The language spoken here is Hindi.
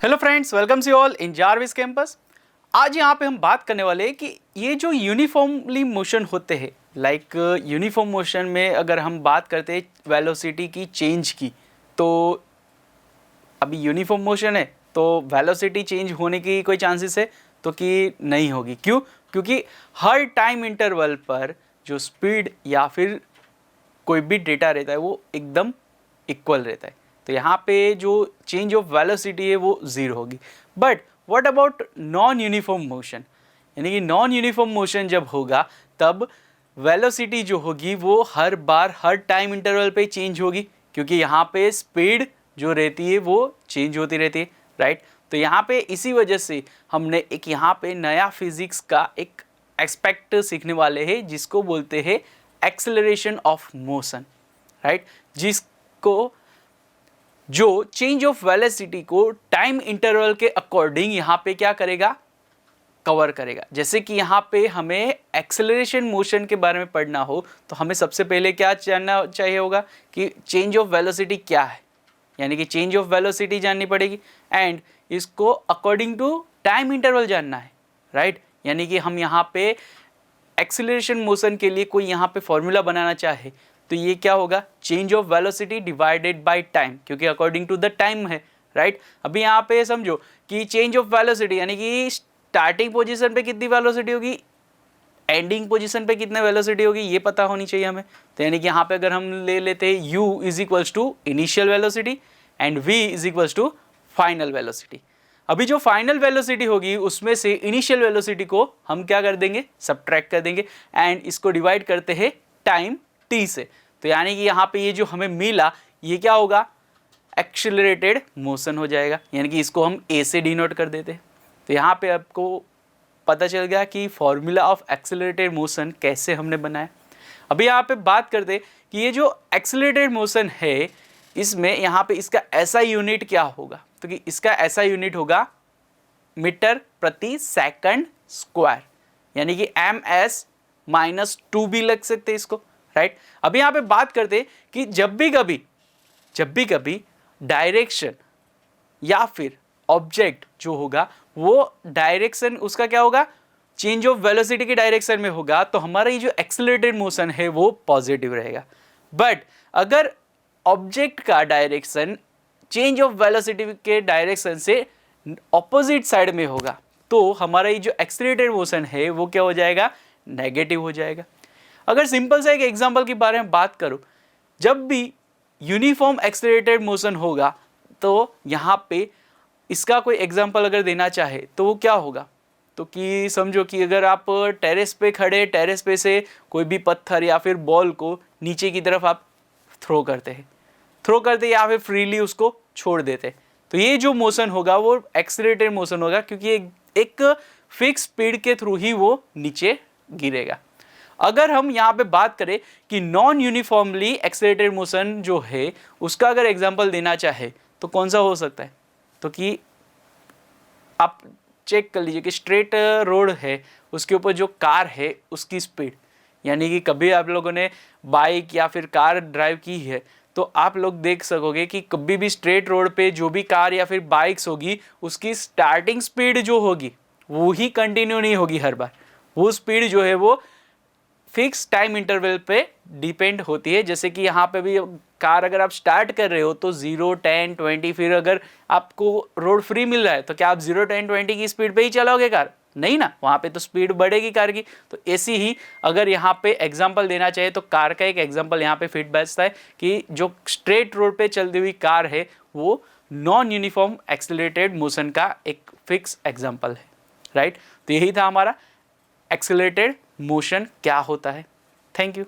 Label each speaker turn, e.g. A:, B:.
A: Hello friends, welcome you all in Jarvis campus. आज यहाँ पे हम बात करने वाले हैं कि ये जो यूनिफॉर्मली मोशन होते हैं, लाइक यूनिफॉर्म मोशन में अगर हम बात करते हैं वेलोसिटी की चेंज की, तो अभी यूनिफॉर्म मोशन है तो वेलोसिटी चेंज होने की कोई चांसेस है तो कि नहीं होगी। क्यों? क्योंकि हर टाइम इंटरवल पर जो स्पीड या फिर कोई भी डेटा रहता है वो एकदम इक्वल रहता है। तो यहाँ पे जो चेंज ऑफ वेलोसिटी है वो जीरो होगी। But what about non uniform motion, यानी कि नॉन यूनिफॉर्म मोशन जब होगा तब वेलोसिटी जो होगी वो हर बार हर टाइम इंटरवल पे चेंज होगी, क्योंकि यहाँ पे स्पीड जो रहती है वो चेंज होती रहती है, राइट। तो यहाँ पे इसी वजह से हमने एक यहाँ पे नया फिजिक्स का एक एस्पेक्ट सीखने वाले हैं जिसको बोलते हैं एक्सेलरेशन ऑफ मोशन, राइट। जिसको जो चेंज ऑफ वेलोसिटी को टाइम इंटरवल के अकॉर्डिंग यहाँ पे क्या करेगा, कवर करेगा। जैसे कि यहाँ पे हमें एक्सेलरेशन मोशन के बारे में पढ़ना हो तो हमें सबसे पहले क्या जानना चाहिए होगा कि चेंज ऑफ वेलोसिटी क्या है, यानी कि चेंज ऑफ वेलोसिटी जाननी पड़ेगी एंड इसको अकॉर्डिंग टू टाइम इंटरवल जानना है, राइट। यानी कि हम यहाँ पे एक्सेलरेशन मोशन के लिए कोई यहाँ पे फॉर्मूला बनाना चाहे तो ये क्या होगा, change of velocity divided by time, क्योंकि अकॉर्डिंग टू द टाइम है, राइट। अभी यहाँ पे समझो कि चेंज ऑफ वेलोसिटी यानी कि स्टार्टिंग पोजीशन पे कितनी वेलोसिटी होगी, एंडिंग पोजीशन पे कितने वेलोसिटी होगी, ये पता होनी चाहिए हमें। तो यानी कि यहाँ पे अगर हम ले लेते हैं u is equals to initial velocity and v is equals to final velocity. अभी जो फाइनल वेलोसिटी होगी उसमें से इनिशियल वेलोसिटी को हम क्या कर देंगे, सब्ट्रैक्ट कर देंगे एंड इसको डिवाइड करते हैं टाइम t से। तो यानी कि यहाँ पे ये जो हमें मिला ये क्या होगा, एक्सेलरेटेड मोशन हो जाएगा, यानी कि इसको हम a से डिनोट कर देते हैं। तो यहाँ पे आपको पता चल गया कि फॉर्मूला ऑफ एक्सेलरेटेड मोशन कैसे हमने बनाया। अभी यहाँ पे बात करते कि ये जो एक्सेलरेटेड मोशन है इसमें यहाँ पे इसका ऐसा यूनिट क्या होगा, तो कि इसका ऐसा यूनिट होगा मीटर प्रति सेकंड स्क्वायर, यानी कि ms-2 भी लग सकते इसको, राइट। अभी यहाँ पे बात करते कि जब भी कभी डायरेक्शन या फिर ऑब्जेक्ट जो होगा वो डायरेक्शन उसका क्या होगा, चेंज ऑफ वेलोसिटी की डायरेक्शन में होगा तो हमारा ये जो एक्सेलरेटेड मोशन है वो पॉजिटिव रहेगा। बट अगर ऑब्जेक्ट का डायरेक्शन चेंज ऑफ वेलोसिटी के डायरेक्शन से ऑपोजिट साइड में होगा तो हमारा ये जो एक्सेलरेटेड मोशन है वो क्या हो जाएगा, नेगेटिव हो जाएगा। अगर सिंपल सा एक एग्जांपल के बारे में बात करूं, जब भी यूनिफॉर्म एक्सेलरेटेड मोशन होगा तो यहाँ पे इसका कोई एग्जांपल अगर देना चाहे तो वो क्या होगा, तो कि समझो कि अगर आप टेरेस पे खड़े, टेरेस पे से कोई भी पत्थर या फिर बॉल को नीचे की तरफ आप थ्रो करते या फिर फ्रीली उसको छोड़ देते, तो ये जो मोशन होगा वो एक्सेलरेटेड मोशन होगा, क्योंकि एक फिक्स स्पीड के थ्रू ही वो नीचे गिरेगा। अगर हम यहाँ पे बात करें कि नॉन यूनिफॉर्मली एक्सेलरेटेड मोशन जो है उसका अगर एग्जांपल देना चाहे तो कौन सा हो सकता है, तो कि आप चेक कर लीजिए कि स्ट्रेट रोड है उसके ऊपर जो कार है उसकी स्पीड, यानी कि कभी आप लोगों ने बाइक या फिर कार ड्राइव की है तो आप लोग देख सकोगे कि कभी भी स्ट्रेट रोड पे जो भी कार या फिर बाइक्स होगी उसकी स्टार्टिंग स्पीड जो होगी वो ही कंटिन्यू नहीं होगी, हर बार वो स्पीड जो है वो फिक्स टाइम इंटरवल पे डिपेंड होती है। जैसे कि यहाँ पे भी कार अगर आप स्टार्ट कर रहे हो तो 0, 10, 20, फिर अगर आपको रोड फ्री मिल रहा है तो क्या आप 0, 10, 20 की स्पीड पे ही चलाओगे कार, नहीं ना, वहाँ पे तो स्पीड बढ़ेगी कार की। तो ऐसी ही अगर यहाँ पे एग्जांपल देना चाहिए तो कार का एक एग्जांपल यहाँ पे फिट बैठता है कि जो स्ट्रेट रोड पे चलती हुई कार है वो नॉन यूनिफॉर्म एक्सेलरेटेड मोशन का एक फिक्स एग्जाम्पल है, राइट। तो यही था हमारा एक्सेलरेटेड मोशन क्या होता है। Thank you.